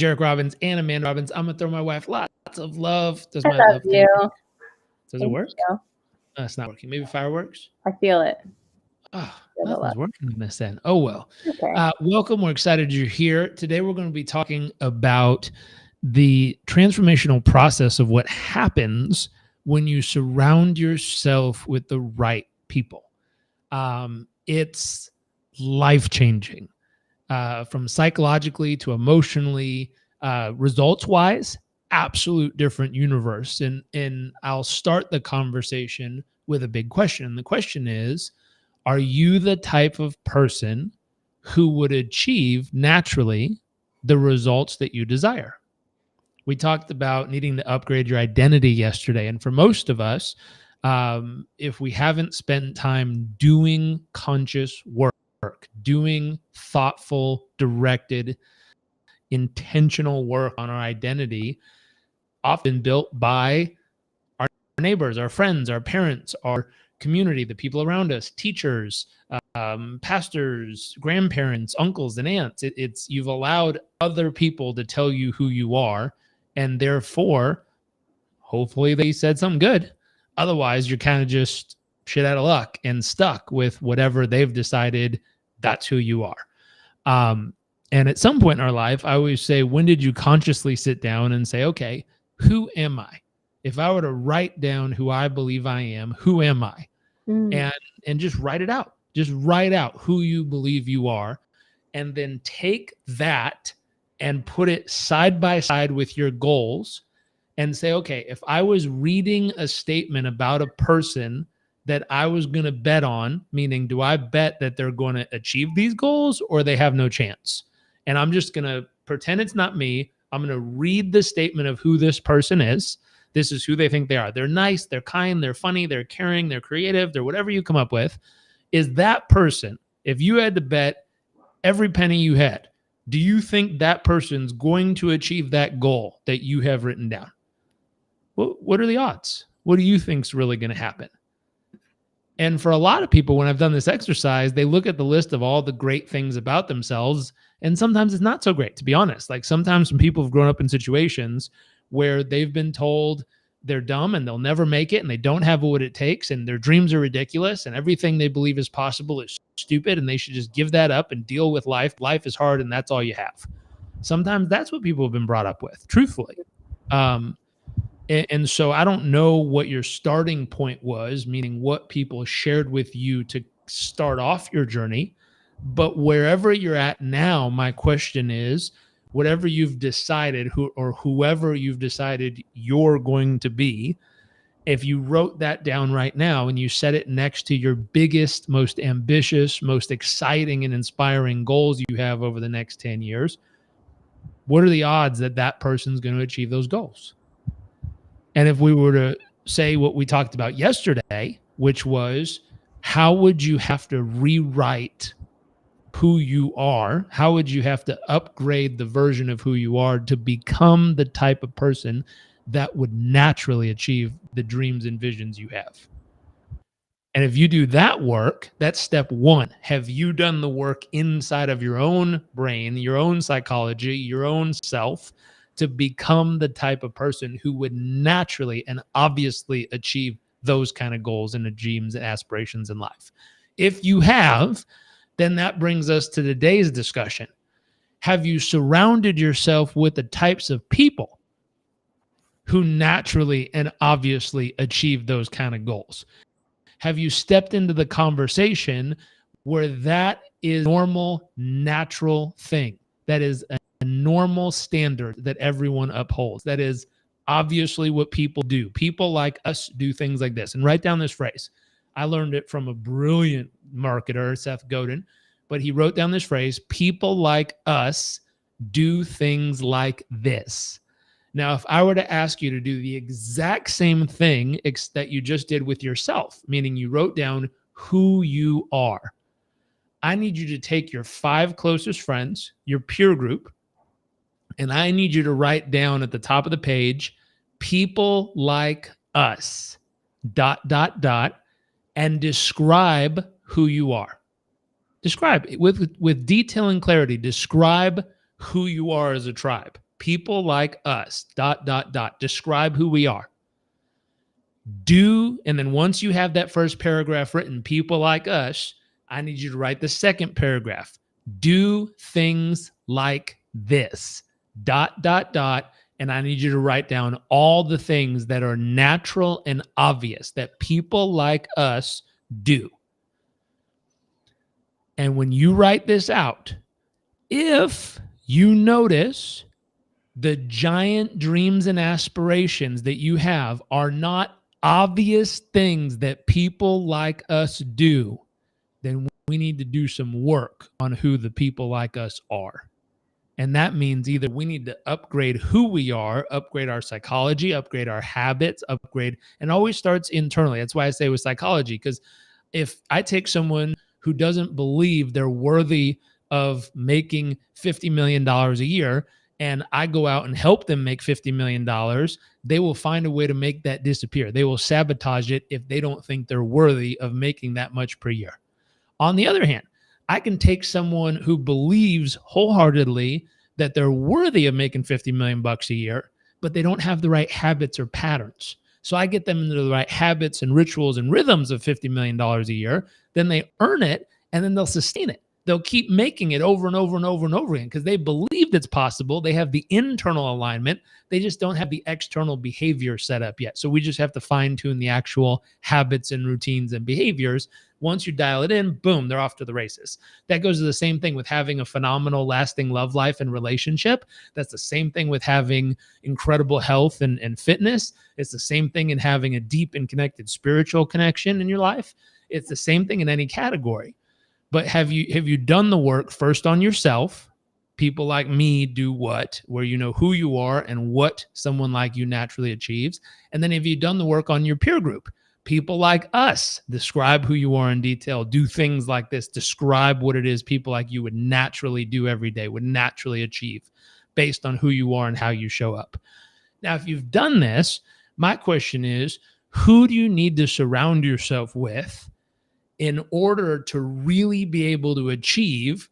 Jarek Robbins and Amanda Robbins. I'm going to throw my wife lots of love. Does my love love you. Does it work? It's not working. Maybe fireworks? I feel it. Oh, nothing's working on this end. Oh, well. Okay. Welcome. We're excited you're here. Today, we're going to be talking about the transformational process of what happens when you surround yourself with the right people. It's life-changing, from psychologically to emotionally, results-wise, absolute different universe. And I'll start the conversation with a big question. And the question is, are you the type of person who would achieve naturally the results that you desire? We talked about needing to upgrade your identity yesterday. And for most of us, if we haven't spent time doing conscious work, doing thoughtful, directed, intentional work on our identity, often built by our neighbors, our friends, our parents, our community, the people around us, teachers, pastors, grandparents, uncles, and aunts. It's you've allowed other people to tell you who you are, and therefore, hopefully they said something good. Otherwise, you're kind of just shit out of luck and stuck with whatever they've decided that's who you are. And at some point in our life, I always say, when did you consciously sit down and say, okay, who am I? If I were to write down who I believe I am, who am I? And just write it out. Just write out who you believe you are, and then take that and put it side by side with your goals and say, okay, if I was reading a statement about a person that I was going to bet on, meaning do I bet that they're going to achieve these goals or they have no chance? And I'm just going to pretend it's not me. I'm going to read the statement of who this person is. This is who they think they are. They're nice, they're kind, they're funny, they're caring, they're creative, they're whatever you come up with. Is that person, if you had to bet every penny you had, do you think that person's going to achieve that goal that you have written down? What are the odds? What do you think's really going to happen? And for a lot of people, when I've done this exercise, they look at the list of all the great things about themselves, and sometimes it's not so great, to be honest. Like sometimes some people have grown up in situations where they've been told they're dumb and they'll never make it and they don't have what it takes and their dreams are ridiculous and everything they believe is possible is stupid and they should just give that up and deal with life. Life is hard and that's all you have. Sometimes that's what people have been brought up with, truthfully. And so I don't know what your starting point was, meaning what people shared with you to start off your journey. But wherever you're at now, my question is, whatever you've decided, whoever you've decided you're going to be, if you wrote that down right now and you set it next to your biggest, most ambitious, most exciting and inspiring goals you have over the next 10 years, what are the odds that that person's going to achieve those goals? And if we were to say what we talked about yesterday, which was how would you have to rewrite who you are? How would you have to upgrade the version of who you are to become the type of person that would naturally achieve the dreams and visions you have? And if you do that work, that's step one. Have you done the work inside of your own brain, your own psychology, your own self to become the type of person who would naturally and obviously achieve those kind of goals and dreams and aspirations in life? If you have, then that brings us to today's discussion. Have you surrounded yourself with the types of people who naturally and obviously achieve those kind of goals? Have you stepped into the conversation where that is a normal, natural thing? That is a normal standard that everyone upholds. That is obviously what people do. People like us do things like this. And write down this phrase. I learned it from a brilliant marketer, Seth Godin, but he wrote down this phrase: people like us do things like this. Now, if I were to ask you to do the exact same thing that you just did with yourself, meaning you wrote down who you are, I need you to take your 5 closest friends, your peer group, and I need you to write down at the top of the page, people like us, ... and describe who you are. Describe with detail and clarity. Describe who you are as a tribe. people like us, dot, dot, dot, describe who we are. Do, and then once you have that first paragraph written, people like us, I need you to write the second paragraph. Do things like this, dot, dot, dot. And I need you to write down all the things that are natural and obvious that people like us do. And when you write this out, if you notice the giant dreams and aspirations that you have are not obvious things that people like us do, then we need to do some work on who the people like us are. And that means either we need to upgrade who we are, upgrade our psychology, upgrade our habits, upgrade, and always starts internally. That's why I say with psychology, because if I take someone who doesn't believe they're worthy of making $50 million a year and I go out and help them make $50 million, they will find a way to make that disappear. They will sabotage it if they don't think they're worthy of making that much per year. On the other hand, I can take someone who believes wholeheartedly that they're worthy of making 50 million bucks a year, but they don't have the right habits or patterns. So I get them into the right habits and rituals and rhythms of $50 million a year, then they earn it and then they'll sustain it. They'll keep making it over and over and over and over again because they believed it's possible. They have the internal alignment. They just don't have the external behavior set up yet. So we just have to fine tune the actual habits and routines and behaviors. Once you dial it in, boom, they're off to the races. That goes to the same thing with having a phenomenal, lasting love life and relationship. That's the same thing with having incredible health and fitness. It's the same thing in having a deep and connected spiritual connection in your life. It's the same thing in any category. But have you done the work first on yourself? People like me do what? Where you know who you are and what someone like you naturally achieves. And then have you done the work on your peer group? People like us, describe who you are in detail, do things like this, describe what it is people like you would naturally do every day, would naturally achieve based on who you are and how you show up. Now, if you've done this, my question is, who do you need to surround yourself with in order to really be able to achieve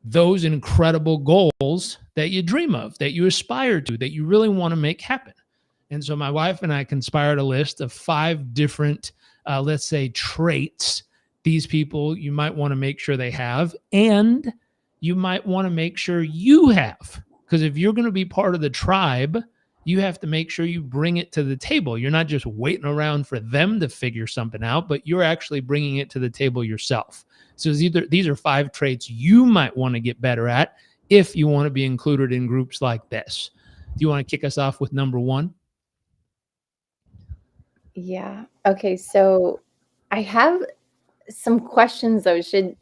those incredible goals that you dream of, that you aspire to, that you really want to make happen? And so my wife and I conspired a list of 5 different, let's say, traits these people you might want to make sure they have, and you might want to make sure you have. Because if you're going to be part of the tribe, you have to make sure you bring it to the table. You're not just waiting around for them to figure something out, but you're actually bringing it to the table yourself. So these are 5 traits you might want to get better at if you want to be included in groups like this. Do you want to kick us off with number 1? Yeah. Okay. So I have some questions though. Should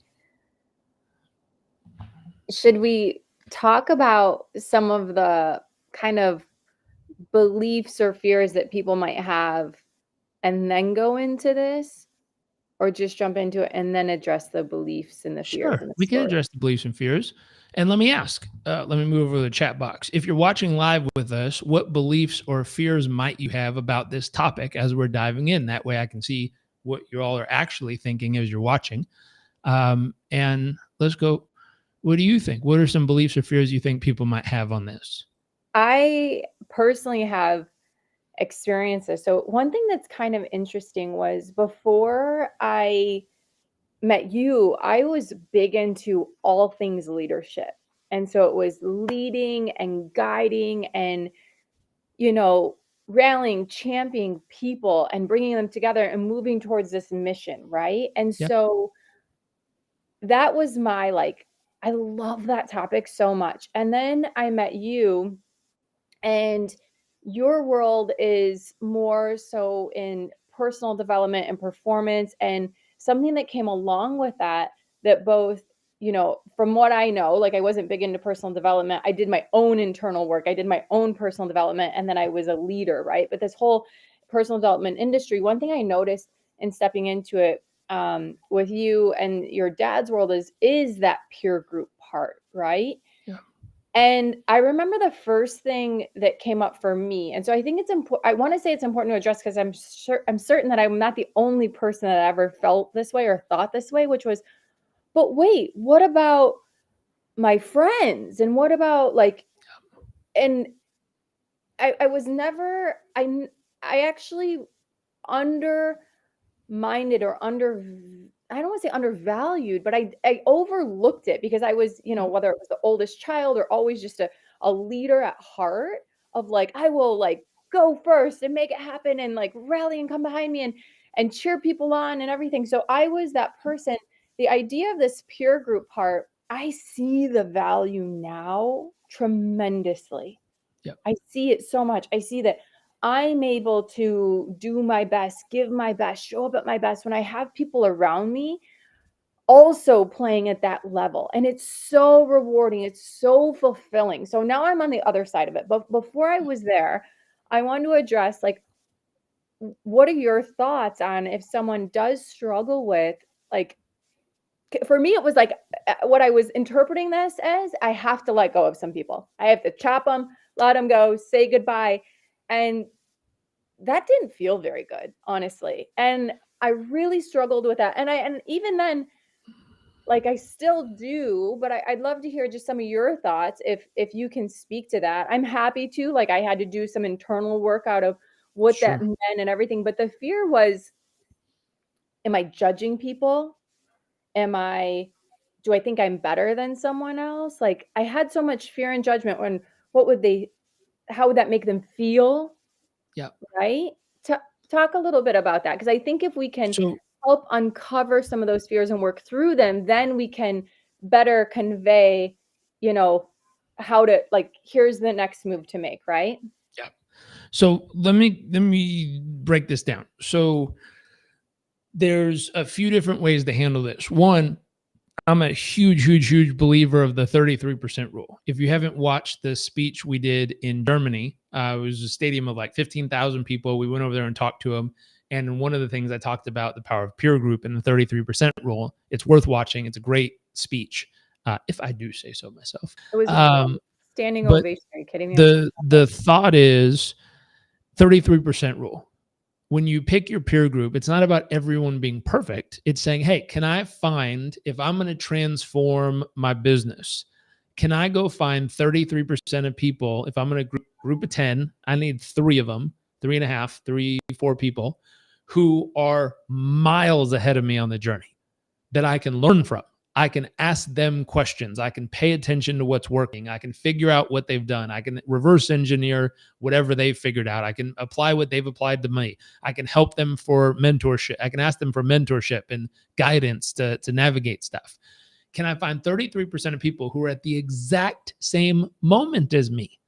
we talk about some of the kind of beliefs or fears that people might have and then go into this, or just jump into it and then address the beliefs and the fears Sure, in the we can story? address the beliefs and fears. And let me ask, let me move over to the chat box. If you're watching live with us, what beliefs or fears might you have about this topic as we're diving in? That way I can see what you all are actually thinking as you're watching. And let's go. What do you think? What are some beliefs or fears you think people might have on this? I personally have experienced this. So one thing that's kind of interesting was before I met you, I was big into all things leadership. And so it was leading and guiding and, you know, rallying, championing people and bringing them together and moving towards this mission, right? And Yeah. so that was my like, I love that topic so much. And then I met you, and your world is more so in personal development and performance, and something that came along with that, that both, you know, from what I know, like I wasn't big into personal development. I did my own internal work, I did my own personal development, and then I was a leader, right? But this whole personal development industry, one thing I noticed in stepping into it, with you and your dad's world, is that peer group part, right? Yeah. And I remember the first thing that came up for me. And so I think it's important. I want to say it's important to address because I'm certain that I'm not the only person that ever felt this way or thought this way, which was, but wait, what about my friends? And what about like and I was never I actually undermined or I don't want to say undervalued, but I overlooked it because I was, whether it was the oldest child or always just a leader at heart of like, I will like go first and make it happen and like rally and come behind me and cheer people on and everything. So I was that person. The idea of this peer group part, I see the value now tremendously. Yep. I see it so much. I see that I'm able to do my best, give my best, show up at my best when I have people around me also playing at that level. And it's so rewarding. It's so fulfilling. So now I'm on the other side of it. But before I was there, I wanted to address like, what are your thoughts on if someone does struggle with like, for me, it was like what I was interpreting this as I have to let go of some people. I have to chop them, let them go, say goodbye. And that didn't feel very good, honestly, and I really struggled with that, and even then, like, I still do, but I'd love to hear just some of your thoughts if you can speak to that. I'm happy to, like, I had to do some internal work out of what that Sure. meant and everything, but the fear was, am I judging people? Am I Do I think I'm better than someone else? Like, I had so much fear and judgment when what would they how would that make them feel? Yep. Right? Ta Talk a little bit about that, because I think if we can So help uncover some of those fears and work through them, then we can better convey, you know, how to like, here's the next move to make, right? yeah. So let me break this down. So there's a few different ways to handle this. One, I'm a huge believer of the 33% rule. If you haven't watched the speech we did in Germany, it was a stadium of like 15,000 people. We went over there and talked to them. And one of the things I talked about, the power of peer group and the 33% rule, it's worth watching. It's a great speech, if I do say so myself. It was Um, standing but ovation. Are you kidding me? I was the thought is 33% rule. When you pick your peer group, it's not about everyone being perfect. It's saying, hey, can I find, if I'm going to transform my business, can I go find 33% of people? If I'm going to group of 10, I need three of them, three and a half, three, four people who are miles ahead of me on the journey that I can learn from. I can ask them questions. I can pay attention to what's working. I can figure out what they've done. I can reverse engineer whatever they've figured out. I can apply what they've applied to me. I can help them for mentorship. I can ask them for mentorship and guidance to navigate stuff. Can I find 33% of people who are at the exact same moment as me?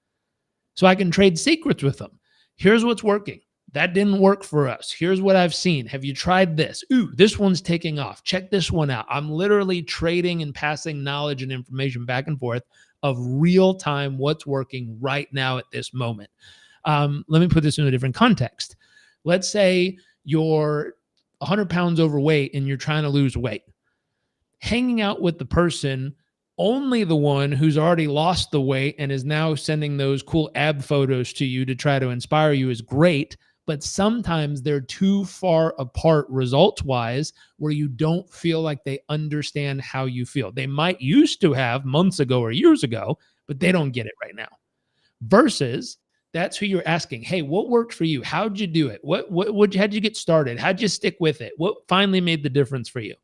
So I can trade secrets with them. Here's what's working. That didn't work for us. Here's what I've seen. Have you tried this? Ooh, this one's taking off. Check this one out. I'm literally trading and passing knowledge and information back and forth of real time what's working right now at this moment. Let me put this in a different context. Let's say you're 100 pounds overweight and you're trying to lose weight. Hanging out with the person, only the one who's already lost the weight and is now sending those cool ab photos to you to try to inspire you is great. But sometimes they're too far apart results wise where you don't feel like they understand how you feel. They might used to have months ago or years ago, but they don't get it right now. Versus that's who you're asking. Hey, what worked for you? How'd you do it? How'd you get started? How'd you stick with it? What finally made the difference for you?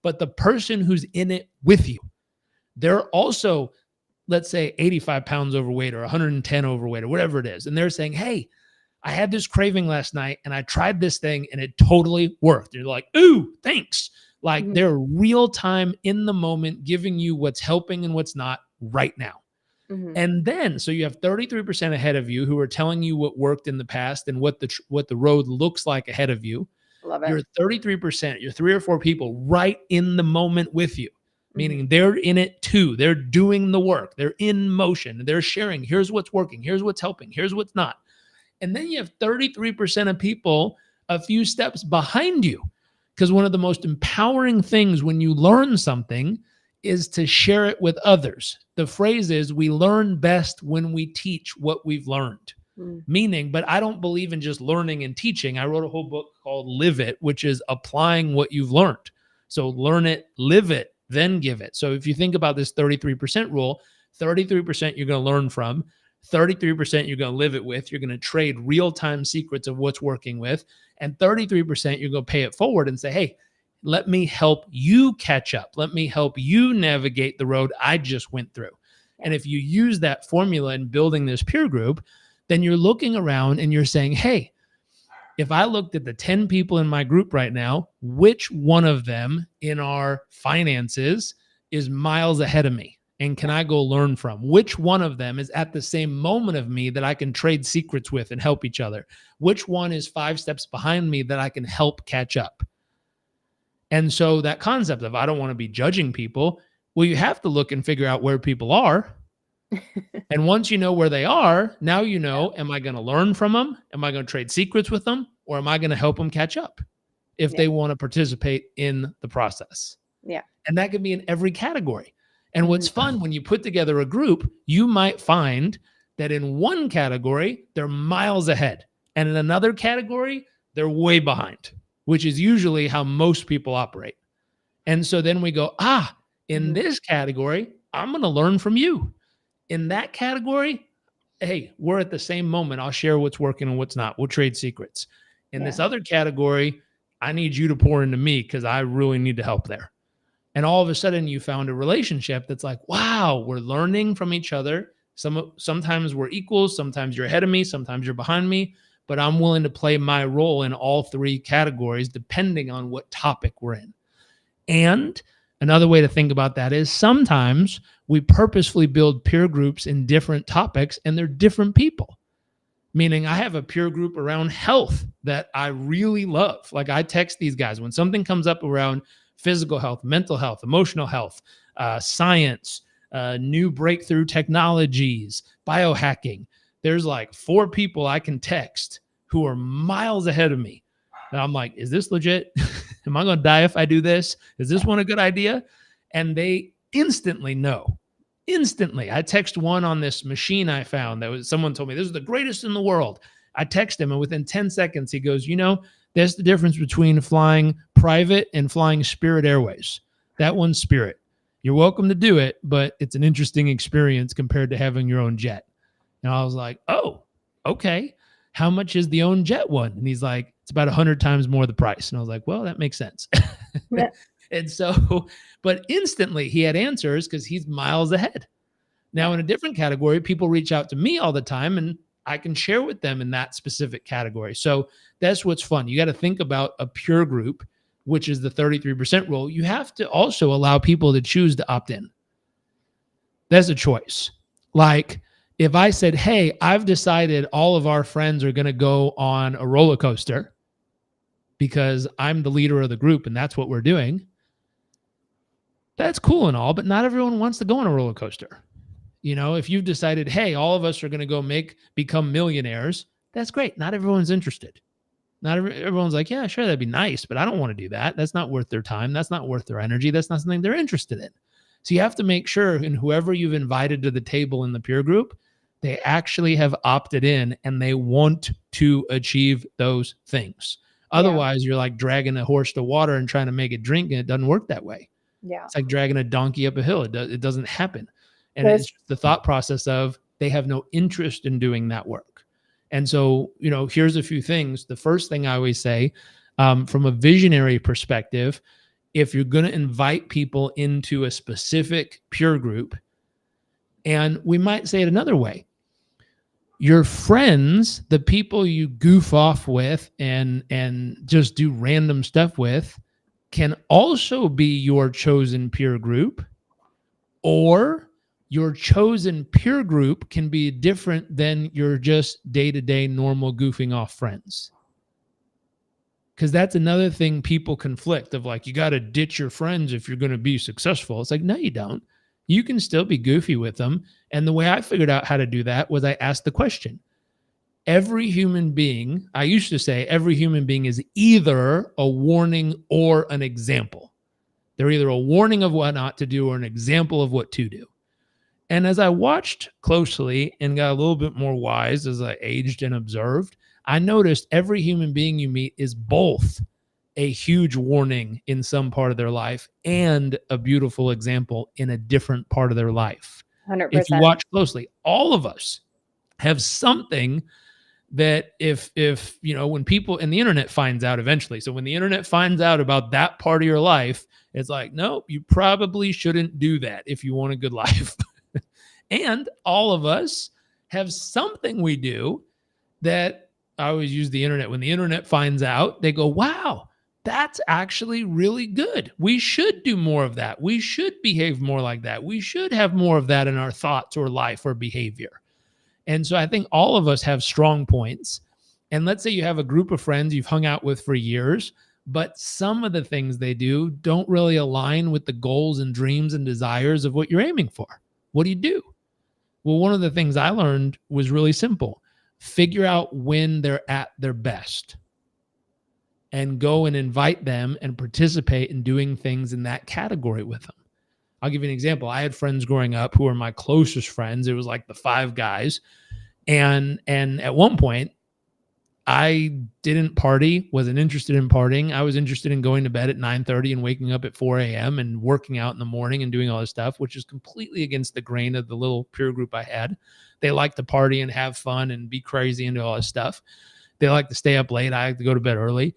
But the person who's in it with you, they're also, let's say, 85 pounds overweight or 110 overweight or whatever it is. And they're saying, hey, I had this craving last night and I tried this thing and it totally worked. And you're like, ooh, thanks. Like Mhm, they're real time in the moment, giving you what's helping and what's not right now. mhm. And then, so you have 33% ahead of you who are telling you what worked in the past and what the road looks like ahead of you. Love it. You're 33%, you're three or four people right in the moment with you, Mhm, meaning they're in it too. They're doing the work, they're in motion, they're sharing. Here's what's working, here's what's helping, here's what's not. And then you have 33% of people a few steps behind you. Because one of the most empowering things when you learn something is to share it with others. The phrase is, we learn best when we teach what we've learned. mm, Meaning, but I don't believe in just learning and teaching. I wrote a whole book called Live It, which is applying what you've learned. So learn it, live it, then give it. So if you think about this 33% rule, 33% you're going to learn from, 33% you're going to live it with. You're going to trade real-time secrets of what's working with. And 33% you're going to pay it forward and say, hey, let me help you catch up. Let me help you navigate the road I just went through. Yeah. And if you use that formula in building this peer group, then you're looking around and you're saying, hey, if I looked at the 10 people in my group right now, which one of them in our finances is miles ahead of me? And can I go learn from? Which one of them is at the same moment of me that I can trade secrets with and help each other? Which one is 5 steps behind me that I can help catch up? And so that concept of I don't want to be judging people, well, you have to look and figure out where people are. And once you know where they are, now you know, am I going to learn from them? Am I going to trade secrets with them? Or am I going to help them catch up if Yeah. they want to participate in the process? Yeah. And that could be in every category. And what's fun when you put together a group, you might find that in one category, they're miles ahead. And in another category, they're way behind, which is usually how most people operate. And so then we go, in this category, I'm going to learn from you. In that category, hey, we're at the same moment. I'll share what's working and what's not. We'll trade secrets. In this other category, I need you to pour into me because I really need to help there. And all of a sudden, you found a relationship that's like, wow, we're learning from each other. Sometimes we're equals. Sometimes you're ahead of me. Sometimes you're behind me. But I'm willing to play my role in all 3 categories, depending on what topic we're in. And another way to think about that is sometimes we purposefully build peer groups in different topics and they're different people. Meaning I have a peer group around health that I really love. Like I text these guys when something comes up around physical health, mental health, emotional health, science, new breakthrough technologies, biohacking. There's like 4 people I can text who are miles ahead of me. And I'm like, is this legit? Am I going to die if I do this? Is this one a good idea? And they instantly know. Instantly. I text one on this machine I found that was someone told me this is the greatest in the world. I text him and within 10 seconds he goes, there's the difference between flying private and flying Spirit Airways. That one's Spirit. You're welcome to do it, but it's an interesting experience compared to having your own jet. And I was like, oh, okay. How much is the own jet one? And he's like, it's about 100 times more the price. And I was like, well, that makes sense. Yeah. And so, but instantly he had answers because he's miles ahead. Now, in a different category, people reach out to me all the time and I can share with them in that specific category. So that's what's fun. You got to think about a pure group, which is the 33% rule. You have to also allow people to choose to opt in. That's a choice. Like if I said, hey, I've decided all of our friends are going to go on a roller coaster because I'm the leader of the group and that's what we're doing. That's cool and all, but not everyone wants to go on a roller coaster. If you've decided, hey, all of us are going to go become millionaires, that's great. Not everyone's interested. Everyone's like, yeah, sure, that'd be nice, but I don't want to do that. That's not worth their time. That's not worth their energy. That's not something they're interested in. So you have to make sure, and whoever you've invited to the table in the peer group, they actually have opted in and they want to achieve those things. Otherwise, you're like dragging a horse to water and trying to make it drink, and it doesn't work that way. Yeah. It's like dragging a donkey up a hill. It doesn't happen. And it's just the thought process of they have no interest in doing that work. And so, here's a few things. The first thing I always say, from a visionary perspective, if you're going to invite people into a specific peer group, and we might say it another way, your friends, the people you goof off with and just do random stuff with, can also be your chosen peer group, or your chosen peer group can be different than your just day-to-day normal goofing off friends. Because that's another thing people conflict of like, you got to ditch your friends if you're going to be successful. It's like, no, you don't. You can still be goofy with them. And the way I figured out how to do that was I asked the question. Every human being, I used to say every human being is either a warning or an example. They're either a warning of what not to do or an example of what to do. And as I watched closely and got a little bit more wise as I aged and observed, I noticed every human being you meet is both a huge warning in some part of their life and a beautiful example in a different part of their life. 100%. If you watch closely, all of us have something that if when people and the internet finds out eventually, so when the internet finds out about that part of your life, it's like, nope, you probably shouldn't do that if you want a good life. And all of us have something we do that, I always use the internet. When the internet finds out, they go, wow, that's actually really good. We should do more of that. We should behave more like that. We should have more of that in our thoughts or life or behavior. And so I think all of us have strong points. And let's say you have a group of friends you've hung out with for years, but some of the things they do don't really align with the goals and dreams and desires of what you're aiming for. What do you do? Well, one of the things I learned was really simple. Figure out when they're at their best and go and invite them and participate in doing things in that category with them. I'll give you an example. I had friends growing up who were my closest friends. It was like the five guys. And at one point, I didn't party, wasn't interested in partying. I was interested in going to bed at 9:30 and waking up at 4 a.m. and working out in the morning and doing all this stuff, which is completely against the grain of the little peer group I had. They like to party and have fun and be crazy and do all this stuff. They like to stay up late. I like to go to bed early.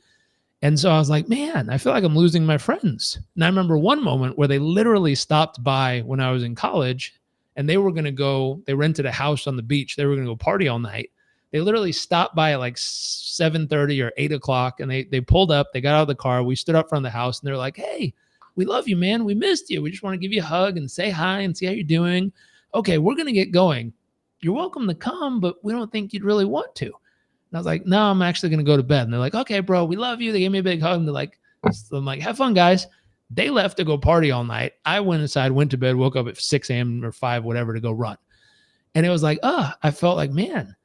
And so I was like, man, I feel like I'm losing my friends. And I remember one moment where they literally stopped by when I was in college, and they were going to go, they rented a house on the beach. They were going to go party all night. They literally stopped by at like 7:30 or 8 o'clock, and they pulled up, they got out of the car. We stood up front of the house, and they're like, hey, we love you, man. We missed you. We just want to give you a hug and say hi and see how you're doing. Okay, we're going to get going. You're welcome to come, but we don't think you'd really want to. And I was like, no, I'm actually going to go to bed. And they're like, okay, bro, we love you. They gave me a big hug. And they're like, so I'm like, have fun, guys. They left to go party all night. I went inside, went to bed, woke up at 6 a.m. or 5, whatever, to go run. And it was like, I felt like, man,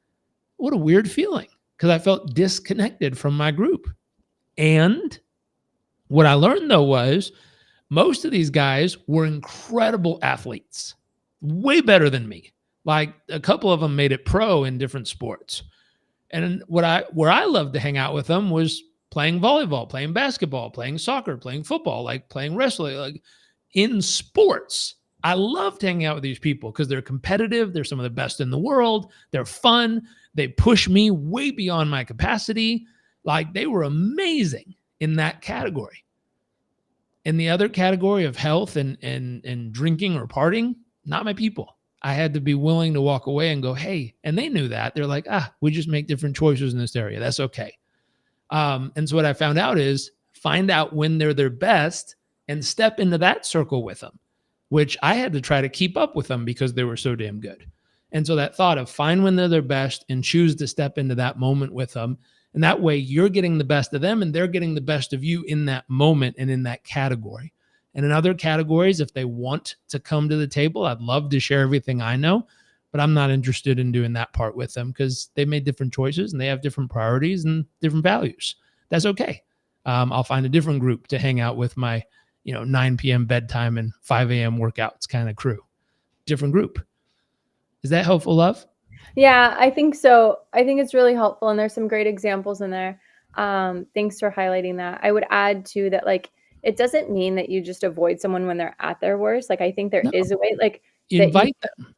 what a weird feeling, because I felt disconnected from my group. And what I learned, though, was most of these guys were incredible athletes, way better than me. Like a couple of them made it pro in different sports. And where I loved to hang out with them was playing volleyball, playing basketball, playing soccer, playing football, like playing wrestling, like in sports. I loved hanging out with these people because they're competitive. They're some of the best in the world. They're fun. They push me way beyond my capacity. Like they were amazing in that category. In the other category of health and drinking or partying, not my people. I had to be willing to walk away and go, hey, and they knew that. They're like, we just make different choices in this area. That's okay. And so what I found out is find out when they're their best and step into that circle with them, which I had to try to keep up with them because they were so damn good. And so that thought of find when they're their best and choose to step into that moment with them. And that way you're getting the best of them and they're getting the best of you in that moment and in that category. And in other categories, if they want to come to the table, I'd love to share everything I know, but I'm not interested in doing that part with them because they made different choices and they have different priorities and different values. That's okay. I'll find a different group to hang out with my, 9 p.m. bedtime and 5 a.m. workouts kind of crew. Different group. Is that helpful, love? Yeah, I think so. I think it's really helpful, and there's some great examples in there. Thanks for highlighting that. I would add too that it doesn't mean that you just avoid someone when they're at their worst. I think there No. is a way Invite them.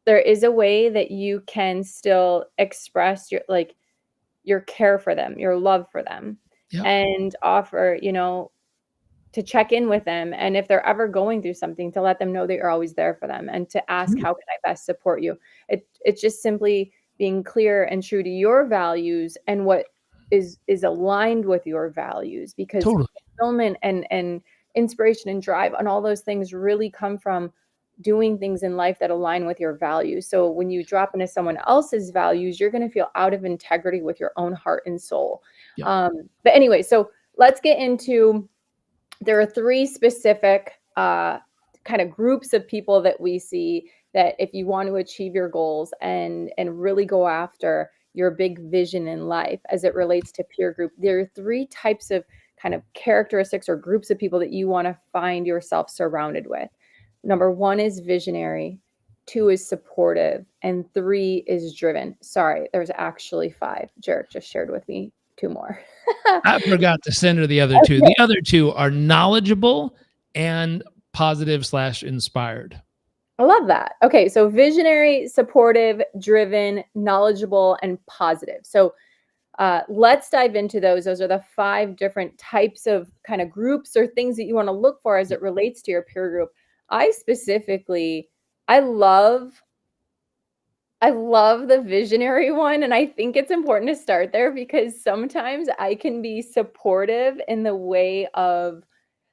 there is a way that you can still express your care for them, your love for them, Yep. and offer, to check in with them. And if they're ever going through something, to let them know that you're always there for them and to ask, how can I best support you? It's just simply being clear and true to your values and what is aligned with your values, because Totally. fulfillment and inspiration and drive and all those things really come from doing things in life that align with your values. So when you drop into someone else's values, you're going to feel out of integrity with your own heart and soul. Yep. But anyway, so let's get into, there are 3 specific kind of groups of people that we see that if you want to achieve your goals and really go after your big vision in life as it relates to peer group, there are 3 types of kind of characteristics or groups of people that you want to find yourself surrounded with. Number 1 is visionary, 2 is supportive, and 3 is driven. Sorry, there's actually 5. Jarek just shared with me 2 more. I forgot to send her the other 2. The other 2 are knowledgeable and positive/inspired. I love that. Okay, so visionary, supportive, driven, knowledgeable, and positive. So let's dive into those. Those are the five different types of kind of groups or things that you want to look for as Yeah. it relates to your peer group. I specifically, I love I love the visionary one, and I think it's important to start there because sometimes I can be supportive in the way of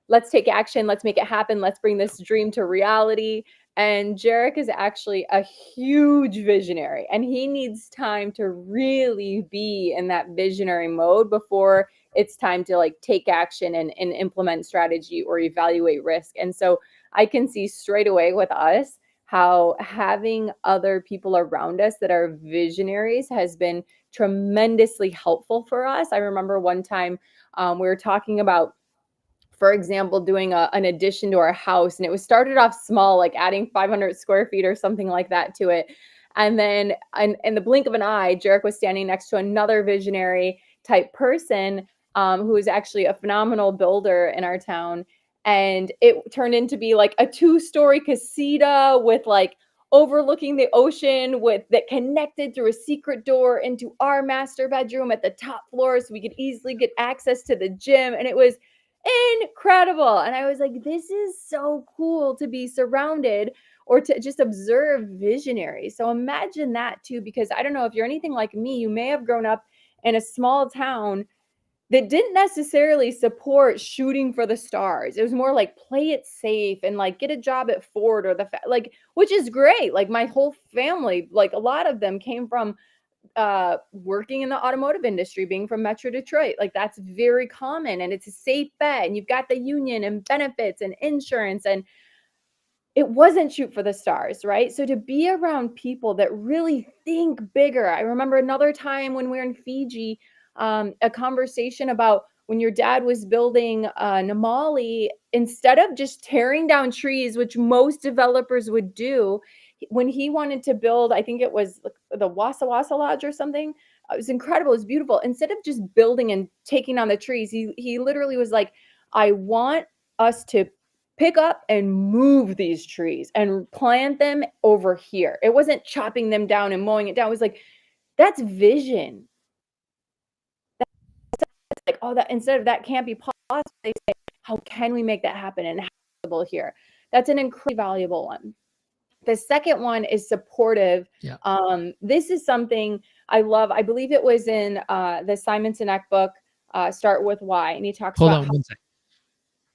let's take action, let's make it happen, let's bring this dream to reality. And Jarek is actually a huge visionary, and he needs time to really be in that visionary mode before it's time to like take action and implement strategy or evaluate risk. And so I can see straight away with us how having other people around us that are visionaries has been tremendously helpful for us. I remember one time we were talking about, for example, doing an addition to our house, and it was started off small, like adding 500 square feet or something like that to it. And then in the blink of an eye, Jarek was standing next to another visionary type person, who is actually a phenomenal builder in our town. And it turned into be like a 2-story casita with like overlooking the ocean with that connected through a secret door into our master bedroom at the top floor so we could easily get access to the gym. And it was incredible. And I was like, this is so cool to be surrounded or to just observe visionaries. So imagine that too, because I don't know if you're anything like me, you may have grown up in a small town that didn't necessarily support shooting for the stars. It was more like play it safe and like get a job at Ford or like, which is great. Like my whole family, like a lot of them came from working in the automotive industry, being from Metro Detroit. Like that's very common and it's a safe bet. And you've got the union and benefits and insurance. And it wasn't shoot for the stars, right? So to be around people that really think bigger. I remember another time when we were in Fiji, a conversation about when your dad was building Namali, instead of just tearing down trees, which most developers would do, when he wanted to build, I think it was the Wassa Wassa Lodge or something. It was incredible. It was beautiful. Instead of just building and taking down the trees, he literally was like, I want us to pick up and move these trees and plant them over here. It wasn't chopping them down and mowing it down. It was like, that's vision. That's like, oh, that instead of that can't be possible, they say, how can we make that happen and how possible here? That's an incredibly valuable one. The second one is supportive. Yeah. This is something I love. I believe it was in the Simon Sinek book, Start With Why. And he talks Hold about on how one second.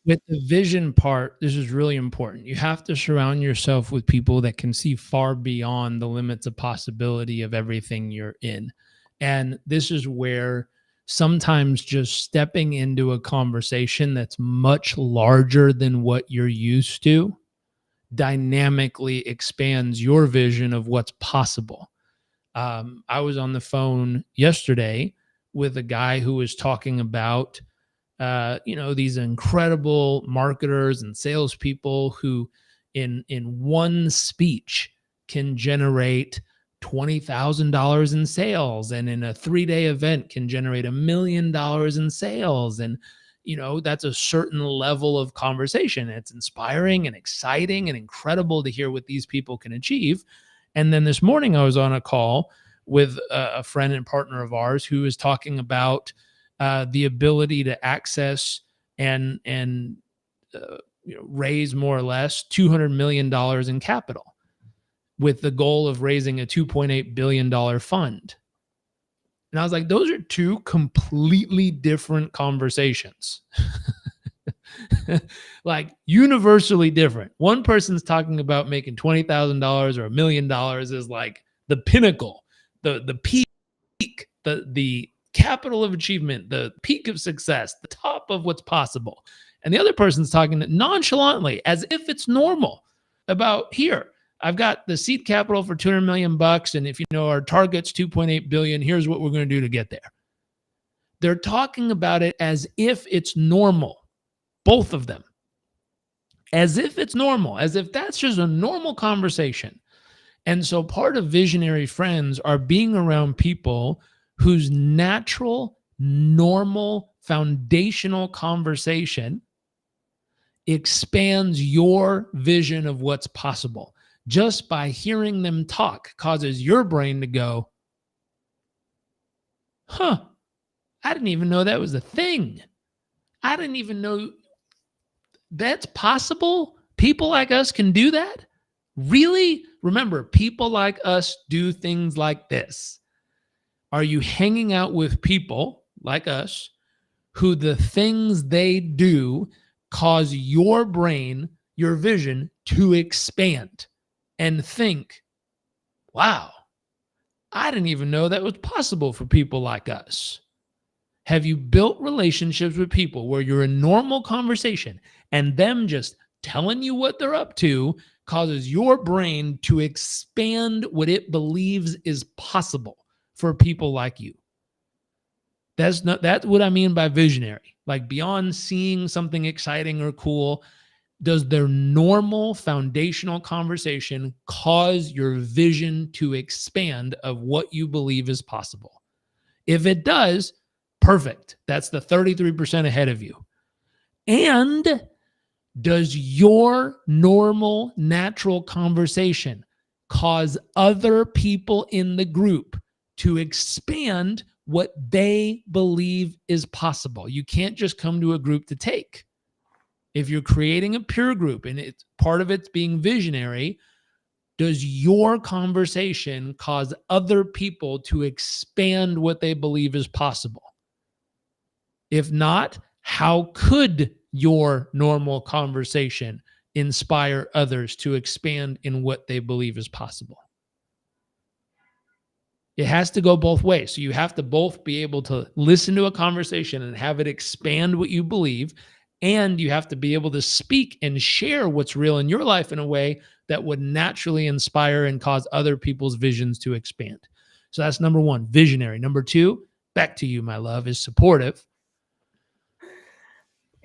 With the vision part, this is really important. You have to surround yourself with people that can see far beyond the limits of possibility of everything you're in. And this is where sometimes just stepping into a conversation that's much larger than what you're used to dynamically expands your vision of what's possible. I was on the phone yesterday with a guy who was talking about these incredible marketers and salespeople who, in one speech, can generate $20,000 in sales, and in a 3-day event can generate $1 million in sales, and that's a certain level of conversation. It's inspiring and exciting and incredible to hear what these people can achieve. And then this morning, I was on a call with a friend and partner of ours who is talking about the ability to access and raise more or less $200 million in capital, with the goal of raising a $2.8 billion fund. And I was like, those are two completely different conversations. Like universally different. One person's talking about making $20,000 or $1 million is like the pinnacle, the peak, the capital of achievement, the peak of success, the top of what's possible. And the other person's talking nonchalantly as if it's normal about, here, I've got the seed capital for 200 million bucks, and if our target's 2.8 billion, here's what we're going to do to get there. They're talking about it as if it's normal, both of them. As if it's normal, as if that's just a normal conversation. And so part of visionary friends are being around people whose natural, normal, foundational conversation expands your vision of what's possible. just by hearing them talk causes your brain to go, huh, I didn't even know that was a thing. I didn't even know that's possible. People like us can do that. Really? Remember, people like us do things like this. Are you hanging out with people like us who the things they do cause your brain, your vision to expand and think, wow, I didn't even know that was possible for people like us? Have you built relationships with people where you're in normal conversation and them just telling you what they're up to causes your brain to expand what it believes is possible for people like you? That's what I mean by visionary. Like beyond seeing something exciting or cool, does their normal foundational conversation cause your vision to expand of what you believe is possible? If it does, perfect. That's the 33% ahead of you. And does your normal, natural conversation cause other people in the group to expand what they believe is possible? You can't just come to a group to take. If you're creating a peer group and it's part of it's being visionary, does your conversation cause other people to expand what they believe is possible? If not, how could your normal conversation inspire others to expand in what they believe is possible? It has to go both ways. So you have to both be able to listen to a conversation and have it expand what you believe. And you have to be able to speak and share what's real in your life in a way that would naturally inspire and cause other people's visions to expand. So that's number one, visionary. Number two, back to you, my love, is supportive.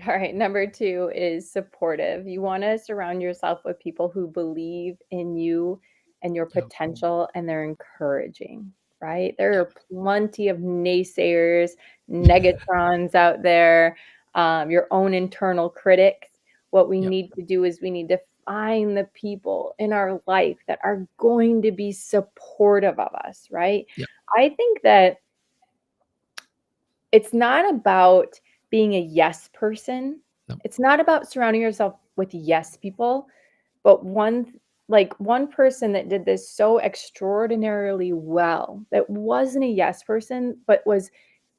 All right, number 2 is supportive. You wanna surround yourself with people who believe in you and your Yep. potential, and they're encouraging, right? There Yep. are plenty of naysayers, negatrons out there, your own internal critics. What we Yep. need to do is we need to find the people in our life that are going to be supportive of us, right? Yep. I think that it's not about being a yes person. Yep. It's not about surrounding yourself with yes people, but one person that did this so extraordinarily well, that wasn't a yes person, but was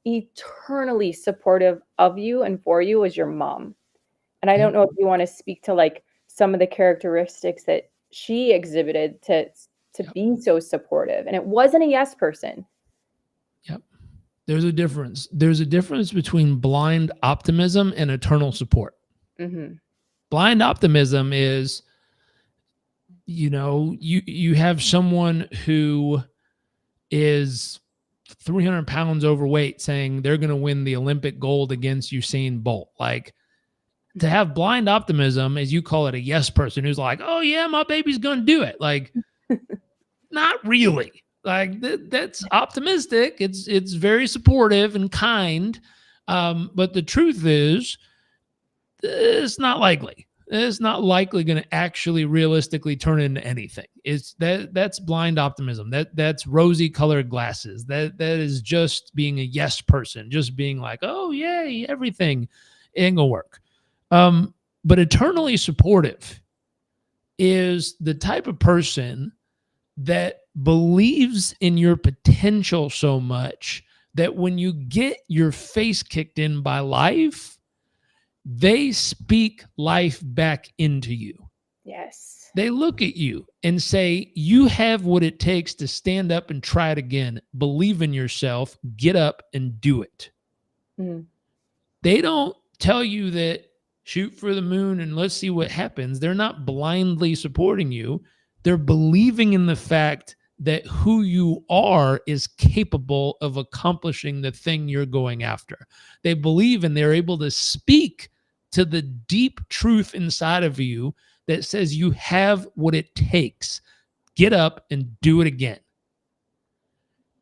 eternally supportive of you and for you, was your mom. And I don't Yep. know if you wanna speak to, like, some of the characteristics that she exhibited to Yep. be so supportive, and it wasn't a yes person. Yep. There's a difference. There's a difference between blind optimism and eternal support. Mhm. Blind optimism is, you have someone who is 300 pounds overweight saying they're going to win the Olympic gold against Usain Bolt. Like, to have blind optimism, as you call it, a yes person who's like, oh yeah, my baby's going to do it. Like, not really. Like that's optimistic. It's very supportive and kind. But the truth is, it's not likely. It's not likely going to actually realistically turn into anything. That's blind optimism. That's rosy colored glasses. That is just being a yes person, just being like, oh yay, everything ain't gonna work. But eternally supportive is the type of person that believes in your potential so much that when you get your face kicked in by life, they speak life back into you. Yes. They look at you and say, you have what it takes to stand up and try it again. Believe in yourself, get up and do it. Mm. They don't tell you that shoot for the moon and let's see what happens. They're not blindly supporting you. They're believing in the fact that who you are is capable of accomplishing the thing you're going after. They believe and they're able to speak to the deep truth inside of you that says you have what it takes. Get up and do it again.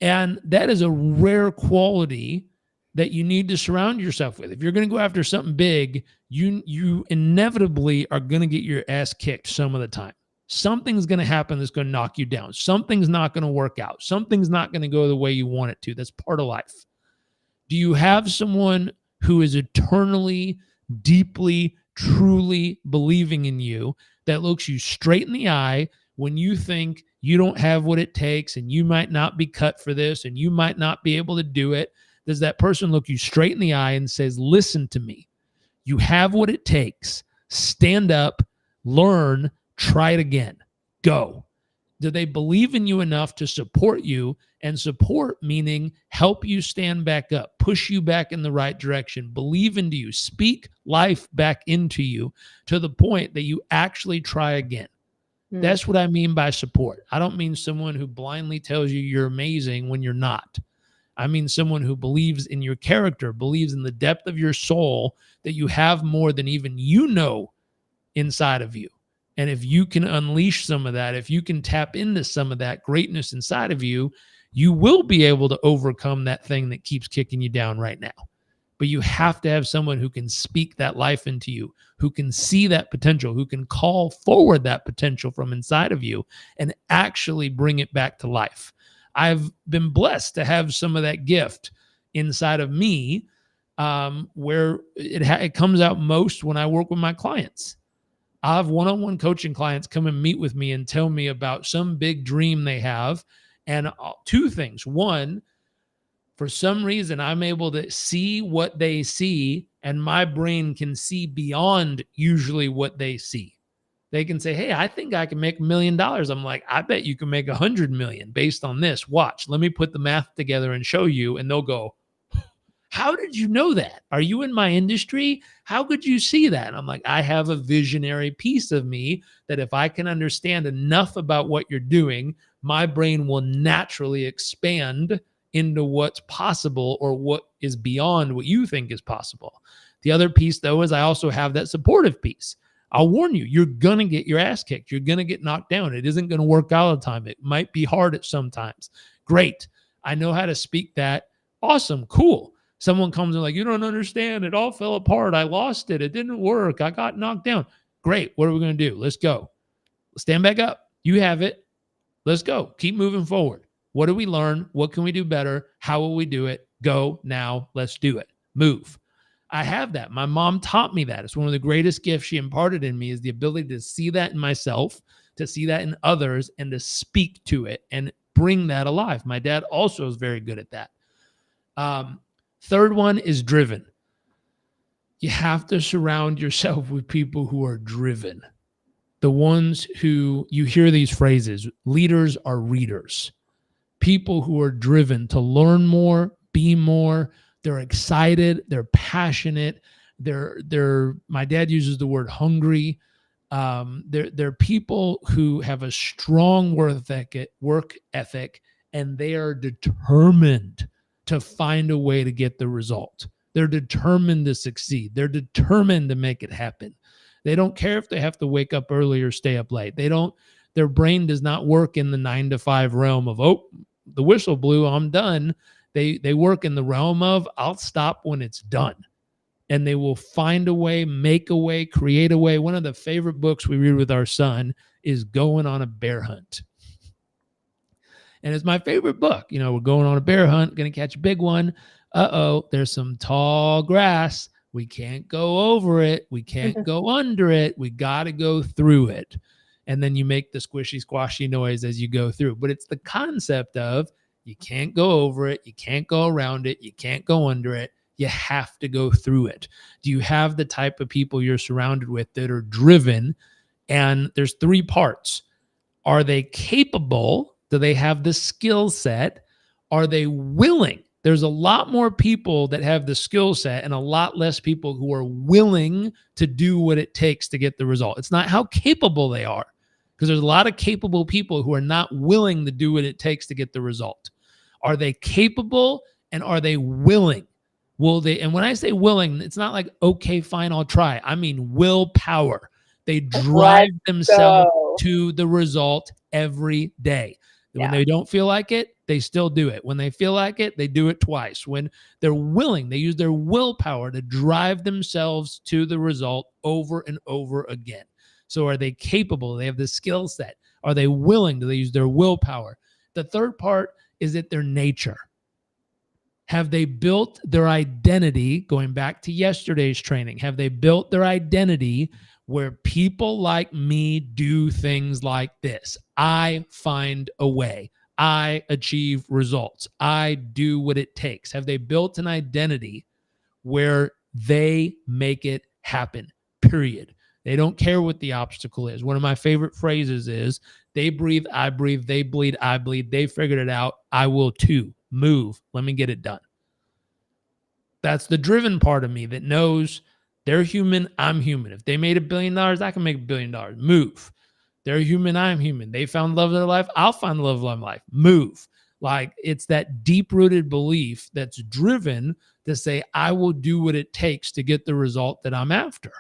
And that is a rare quality that you need to surround yourself with. If you're going to go after something big, you inevitably are going to get your ass kicked some of the time. something's going to happen that's going to knock you down. Something's not going to work out. Something's not going to go the way you want it to. That's part of life. Do you have someone who is eternally, deeply, truly believing in you, that looks you straight in the eye when you think you don't have what it takes and you might not be cut for this and you might not be able to do it? Does that person look you straight in the eye and says, listen to me, you have what it takes, stand up, learn, try it again, go? Do they believe in you enough to support you? And support meaning help you stand back up, push you back in the right direction, believe into you, speak life back into you to the point that you actually try again. That's what I mean by support. I don't mean someone who blindly tells you you're amazing when you're not. I mean someone who believes in your character, believes in the depth of your soul, that you have more than even you know inside of you. And if you can unleash some of that, if you can tap into some of that greatness inside of you, you will be able to overcome that thing that keeps kicking you down right now. But you have to have someone who can speak that life into you, who can see that potential, who can call forward that potential from inside of you and actually bring it back to life. I've been blessed to have some of that gift inside of me, where it comes out most when I work with my clients. I have one-on-one coaching clients come and meet with me and tell me about some big dream they have. And two things. One, for some reason, I'm able to see what they see, and my brain can see beyond usually what they see. They can say, hey, I think I can make $1 million. I'm like, I bet you can make 100 million based on this. Watch, let me put the math together and show you. And they'll go, how did you know that? Are you in my industry? How could you see that? And I'm like, I have a visionary piece of me that if I can understand enough about what you're doing, my brain will naturally expand into what's possible or what is beyond what you think is possible. The other piece, though, is I also have that supportive piece. I'll warn you, you're going to get your ass kicked. You're going to get knocked down. It isn't going to work all the time. It might be hard at some times. Great. I know how to speak that. Awesome. Cool. Someone comes and like, you don't understand. It all fell apart. I lost it. It didn't work. I got knocked down. Great. What are we going to do? Let's go. Stand back up. You have it. Let's go. Keep moving forward. What do we learn? What can we do better? How will we do it? Go now. Let's do it. Move. I have that. My mom taught me that. It's one of the greatest gifts she imparted in me, is the ability to see that in myself, to see that in others, and to speak to it and bring that alive. My dad also is very good at that. Third one is driven. You have to surround yourself with people who are driven. The ones who, you hear these phrases, leaders are readers. People who are driven to learn more, be more. They're excited. They're passionate. They're my dad uses the word hungry. They're people who have a strong work ethic, and they are determined to find a way to get the result. They're determined to succeed. They're determined to make it happen. They don't care if they have to wake up early or stay up late. Their brain does not work in the 9 to 5 realm of, oh, the whistle blew, I'm done. They work in the realm of, I'll stop when it's done. And they will find a way, make a way, create a way. One of the favorite books we read with our son is Going on a Bear Hunt. And it's my favorite book. You know, we're going on a bear hunt, going to catch a big one. Uh-oh, there's some tall grass. We can't go over it. We can't go under it. We got to go through it. And then you make the squishy, squashy noise as you go through. But it's the concept of you can't go over it. You can't go around it. You can't go under it. You have to go through it. Do you have the type of people you're surrounded with that are driven? And there's 3 parts. Are they capable? Do they have the skill set? Are they willing? There's a lot more people that have the skill set and a lot less people who are willing to do what it takes to get the result. It's not how capable they are, because there's a lot of capable people who are not willing to do what it takes to get the result. Are they capable and are they willing? Will they? And when I say willing, it's not like, okay, fine, I'll try. I mean willpower. They drive themselves to the result every day. When they don't feel like it, they still do it. When they feel like it, they do it twice. When they're willing, they use their willpower to drive themselves to the result over and over again. So are they capable? They have the skill set. Are they willing? Do they use their willpower? The third part is that their nature. Have they built their identity, going back to yesterday's training? Have they built their identity where people like me do things like this? I find a way. I achieve results. I do what it takes. Have they built an identity where they make it happen? Period. They don't care what the obstacle is. One of my favorite phrases is, they breathe, I breathe, they bleed, I bleed. They figured it out. I will too. Move. Let me get it done. That's the driven part of me that knows they're human, I'm human. If they made $1 billion, I can make $1 billion. Move. They're human, I'm human. They found love of their life, I'll find the love of my life. Move. Like, it's that deep-rooted belief that's driven to say, I will do what it takes to get the result that I'm after.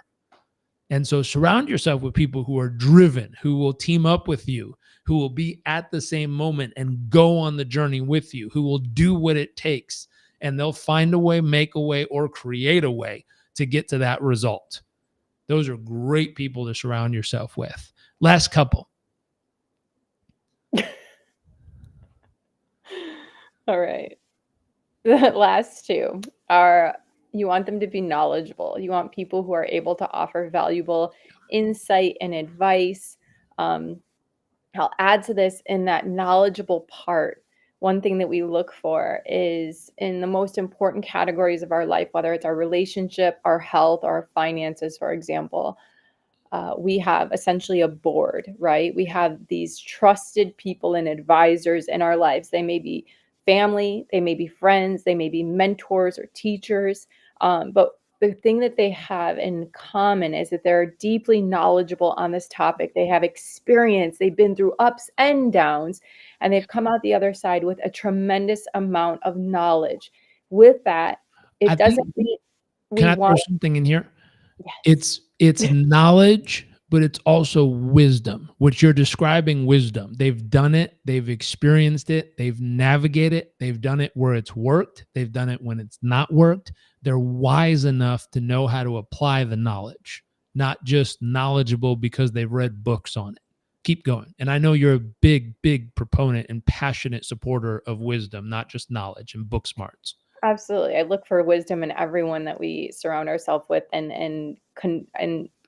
And so surround yourself with people who are driven, who will team up with you, who will be at the same moment and go on the journey with you, who will do what it takes, and they'll find a way, make a way, or create a way to get to that result. Those are great people to surround yourself with. Last couple. All right. The last two are, you want them to be knowledgeable. You want people who are able to offer valuable insight and advice. I'll add to this, in that knowledgeable part. One thing that we look for is in the most important categories of our life, whether it's our relationship, our health, or our finances, for example. We have essentially a board, right? We have these trusted people and advisors in our lives. They may be family, they may be friends, they may be mentors or teachers. But the thing that they have in common is that they're deeply knowledgeable on this topic. They have experience, they've been through ups and downs, and they've come out the other side with a tremendous amount of knowledge. With that, I it think, doesn't mean can we I throw want, something in here? yes, It's knowledge, but it's also wisdom. What you're describing, wisdom. They've done it, they've experienced it, they've navigated it, they've done it where it's worked, they've done it when it's not worked. They're wise enough to know how to apply the knowledge, not just knowledgeable because they've read books on it. Keep going. And I know you're a big, big proponent and passionate supporter of wisdom, not just knowledge and book smarts. absolutely. I look for wisdom in everyone that we surround ourselves with, and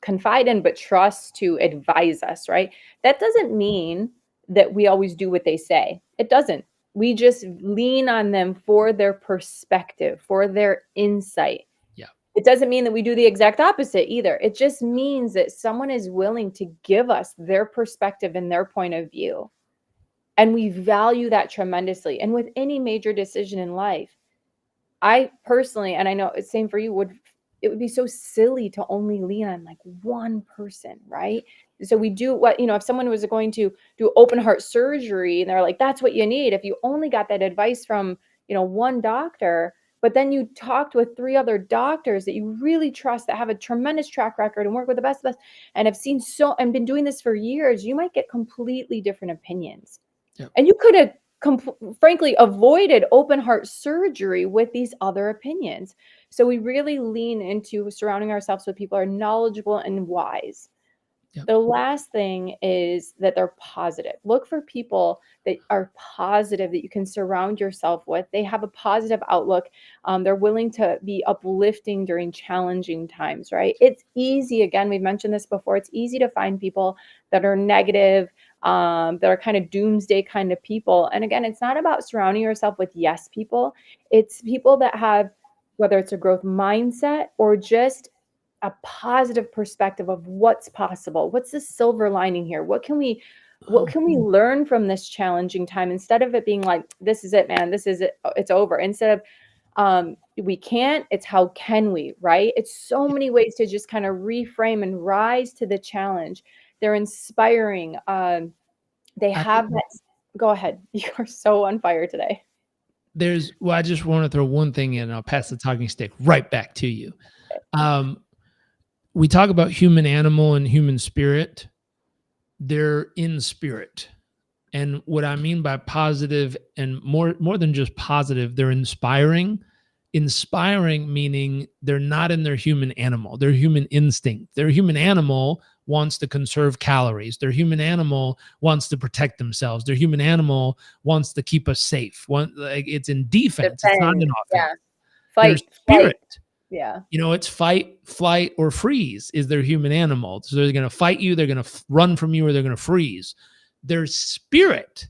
confide in, but trust to advise us, right? That doesn't mean that we always do what they say. It doesn't. We just lean on them for their perspective, for their insight. Yeah. It doesn't mean that we do the exact opposite either. It just means that someone is willing to give us their perspective and their point of view. And we value that tremendously. And with any major decision in life, I personally, and I know it's same for you, it would be so silly to only lean on like one person, right? So we do what, if someone was going to do open heart surgery and they're like, that's what you need. If you only got that advice from, one doctor, but then you talked with 3 other doctors that you really trust, that have a tremendous track record and work with the best of us and have seen and been doing this for years, you might get completely different opinions. Yep. And you could have frankly avoided open heart surgery with these other opinions. So we really lean into surrounding ourselves with people who are knowledgeable and wise. Yep. The last thing is that they're positive. Look for people that are positive, that you can surround yourself with. They have a positive outlook. They're willing to be uplifting during challenging times, right? It's easy. Again, we've mentioned this before. It's easy to find people that are negative, that are kind of doomsday kind of people. And again, it's not about surrounding yourself with yes people. It's people that have, whether it's a growth mindset or just a positive perspective of what's possible. What's the silver lining here? What can we learn from this challenging time, instead of it being like, this is it, man, this is it, it's over. Instead of we can't, it's how can we, right? It's so many ways to just kind of reframe and rise to the challenge. They're inspiring. They have that. Go ahead. You are so on fire today. I just want to throw one thing in, and I'll pass the talking stick right back to you. We talk about human animal and human spirit. They're in spirit. And what I mean by positive, and more than just positive, they're inspiring. Inspiring meaning they're not in their human animal, their human instinct. Their human animal wants to conserve calories. Their human animal wants to protect themselves. Their human animal wants to keep us safe. Like, it's in defense. It's not Defend. in offense. Yeah. Their Fight, flight. spirit, Yeah. it's fight, flight, or freeze is their human animal. So they're going to fight you, they're going to run from you, or they're going to freeze. Their spirit,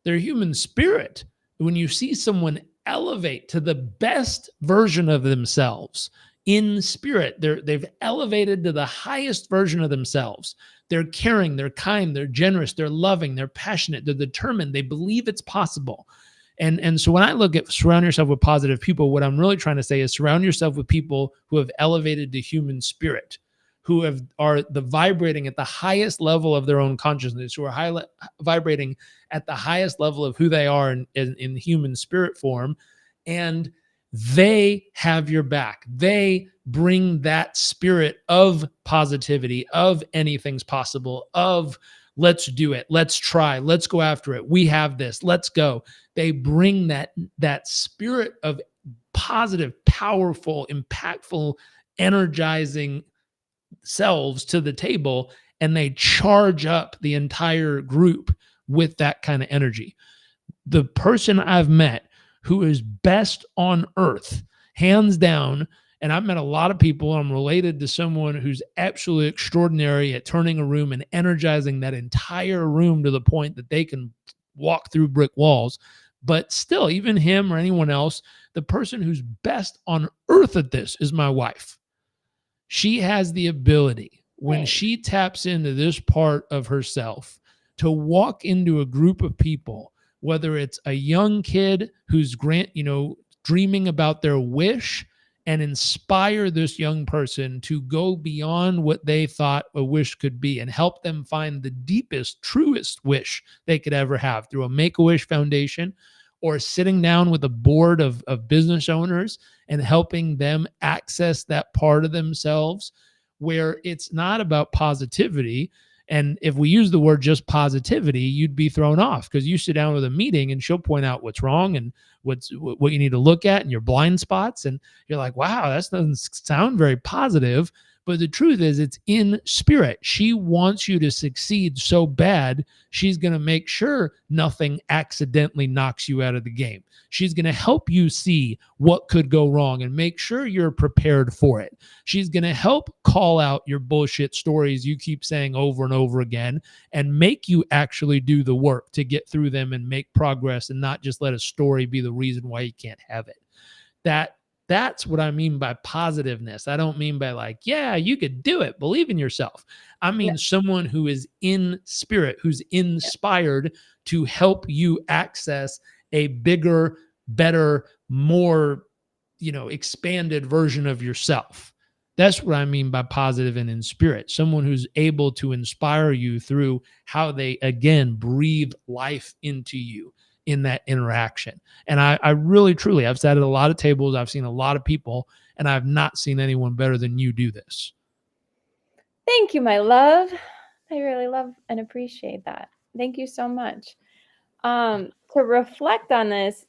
their human spirit, when you see someone elevate to the best version of themselves in spirit, they've elevated to the highest version of themselves. They're caring, they're kind, they're generous, they're loving, they're passionate, they're determined, they believe it's possible. And so when I look at surround yourself with positive people, what I'm really trying to say is surround yourself with people who have elevated the human spirit, who are the vibrating at the highest level of their own consciousness, who are vibrating at the highest level of who they are in human spirit form, and they have your back. They bring that spirit of positivity, of anything's possible, of let's do it, let's try, let's go after it, we have this, let's go. They bring that spirit of positive, powerful, impactful, energizing selves to the table, and they charge up the entire group with that kind of energy. The person I've met who is best on earth, hands down, and I've met a lot of people. I'm related to someone who's absolutely extraordinary at turning a room and energizing that entire room to the point that they can walk through brick walls. But still, even him or anyone else, the person who's best on earth at this is my wife. She has the ability, when Nice. she taps into this part of herself, to walk into a group of people, whether it's a young kid who's dreaming about their wish, and inspire this young person to go beyond what they thought a wish could be and help them find the deepest, truest wish they could ever have through a Make-A-Wish Foundation, or sitting down with a board of business owners and helping them access that part of themselves where it's not about positivity. And if we use the word just positivity, you'd be thrown off, because you sit down with a meeting and she'll point out what's wrong and what you need to look at and your blind spots. And you're like, wow, that doesn't sound very positive. But the truth is, it's in spirit. She wants you to succeed so bad, she's going to make sure nothing accidentally knocks you out of the game. She's going to help you see what could go wrong and make sure you're prepared for it. She's going to help call out your bullshit stories you keep saying over and over again, and make you actually do the work to get through them and make progress, and not just let a story be the reason why you can't have it. That's what I mean by positiveness. I don't mean by like, yeah, you could do it, believe in yourself. I No, mean someone who is in spirit, who's yeah. inspired to help you access a bigger, better, more, expanded version of yourself. That's what I mean by positive and in spirit. Someone who's able to inspire you through how they, again, breathe life into you in that interaction. And I really, truly, I've sat at a lot of tables, I've seen a lot of people, and I've not seen anyone better than you do this. Thank you, my love. I really love and appreciate that. Thank you so much. To reflect on this,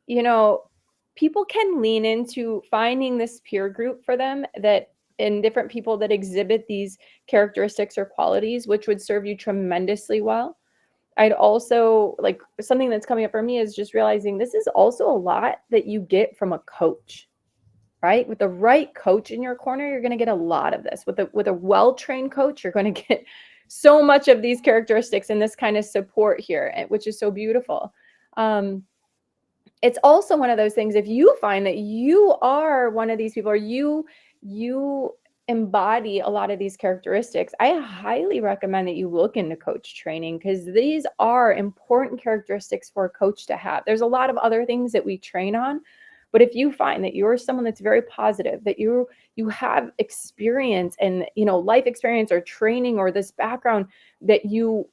you know, people can lean into finding this peer group for them that in different people that exhibit these characteristics or qualities, which would serve you tremendously well. I'd also like something that's coming up for me is just realizing this is also a lot that you get from a coach, right? With the right coach in your corner, you're going to get a lot of this. With a well-trained coach, you're going to get so much of these characteristics and this kind of support here, which is so beautiful. It's also one of those things, if you find that you are one of these people, or you embody a lot of these characteristics, I highly recommend that you look into coach training, because these are important characteristics for a coach to have. There's a lot of other things that we train on, but if you find that you're someone that's very positive, that you have experience and life experience or training or this background that you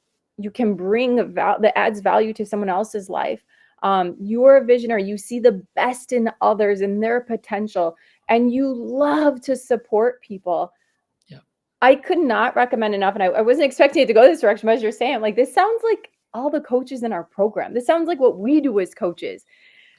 can bring that adds value to someone else's life, you're a visionary, you see the best in others and their potential, and you love to support people. Yeah. I could not recommend enough. And I wasn't expecting it to go this direction, but as you're saying, like, this sounds like all the coaches in our program. This sounds like what we do as coaches.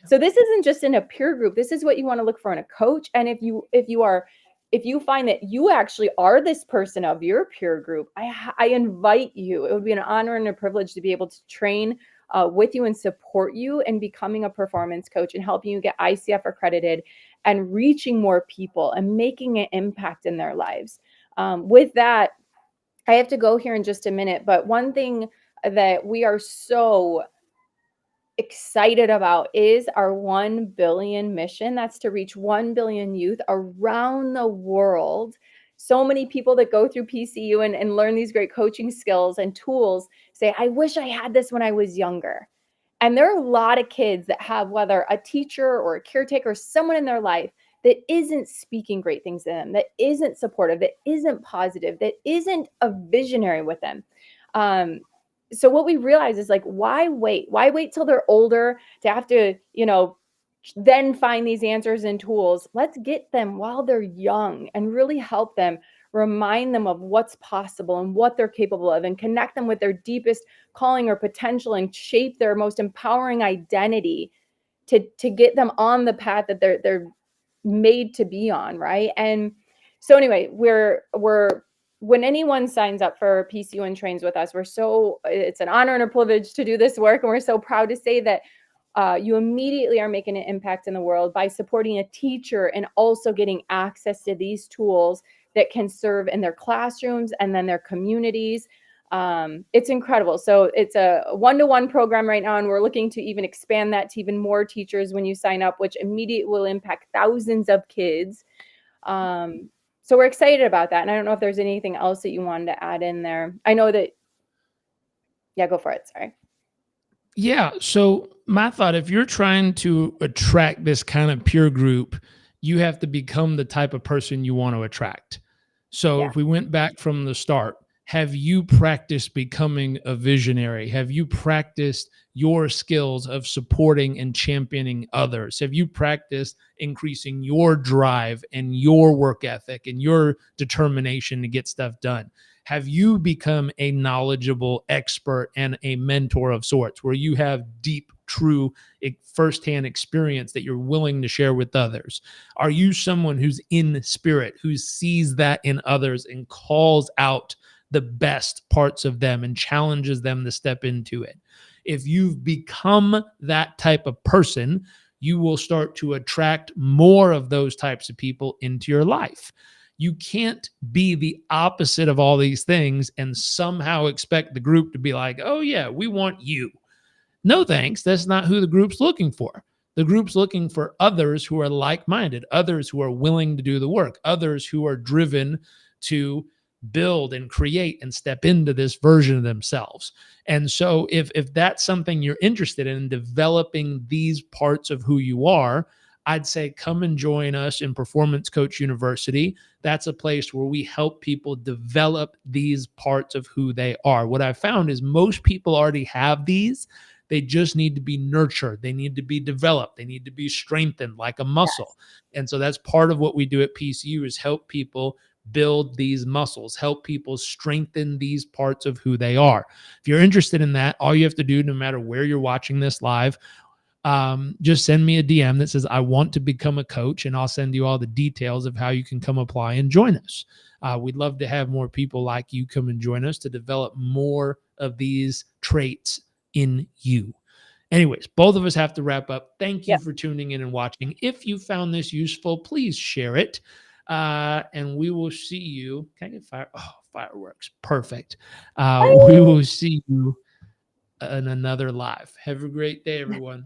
Yeah. So this isn't just in a peer group. This is what you want to look for in a coach. And if you are if you find that you actually are this person of your peer group, I invite you. It would be an honor and a privilege to be able to train with you and support you in becoming a performance coach and helping you get ICF accredited and reaching more people and making an impact in their lives. With that, I have to go here in just a minute, but one thing that we are so excited about is our 1 billion mission. That's to reach 1 billion youth around the world. So many people that go through PCU and learn these great coaching skills and tools say, I wish I had this when I was younger. And there are a lot of kids that have, whether a teacher or a caretaker, someone in their life that isn't speaking great things to them, that isn't supportive, that isn't positive, that isn't a visionary with them. Um, so what we realize is like, why wait? Why wait till they're older to have to, then find these answers and tools? Let's get them while they're young and really help them, remind them of what's possible and what they're capable of, and connect them with their deepest calling or potential and shape their most empowering identity to get them on the path that they're made to be on, right? And so anyway, we're when anyone signs up for PCU and trains with us, it's an honor and a privilege to do this work, and we're so proud to say that you immediately are making an impact in the world by supporting a teacher and also getting access to these tools that can serve in their classrooms and then their communities. It's incredible. So it's a one-to-one program right now, and we're looking to even expand that to even more teachers when you sign up, which immediately will impact thousands of kids. So we're excited about that. And I don't know if there's anything else that you wanted to add in there. I know that, yeah, go for it. Sorry. Yeah. So my thought, if you're trying to attract this kind of peer group, you have to become the type of person you want to attract. So Yeah. if we went back from the start, have you practiced becoming a visionary? Have you practiced your skills of supporting and championing others? Have you practiced increasing your drive and your work ethic and your determination to get stuff done? Have you become a knowledgeable expert and a mentor of sorts where you have deep, true, firsthand experience that you're willing to share with others? Are you someone who's in spirit, who sees that in others and calls out the best parts of them and challenges them to step into it? If you've become that type of person, you will start to attract more of those types of people into your life. You can't be the opposite of all these things and somehow expect the group to be like, oh, yeah, we want you. No, thanks. That's not who the group's looking for. The group's looking for others who are like minded, others who are willing to do the work, others who are driven to build and create and step into this version of themselves. And so if that's something you're interested in, developing these parts of who you are, I'd say come and join us in Performance Coach University. That's a place where we help people develop these parts of who they are. What I found is most people already have these. They just need to be nurtured. They need to be developed. They need to be strengthened like a muscle. Yes. And so that's part of what we do at PCU is help people build these muscles, help people strengthen these parts of who they are. If you're interested in that, all you have to do, no matter where you're watching this live, just send me a DM that says, I want to become a coach, and I'll send you all the details of how you can come apply and join us. We'd love to have more people like you come and join us to develop more of these traits in you. Anyways, both of us have to wrap up. Thank you Yep. for tuning in and watching. If you found this useful, please share it. And we will see you. Can I get fire? Oh, fireworks. Perfect. We will see you in another live. Have a great day, everyone.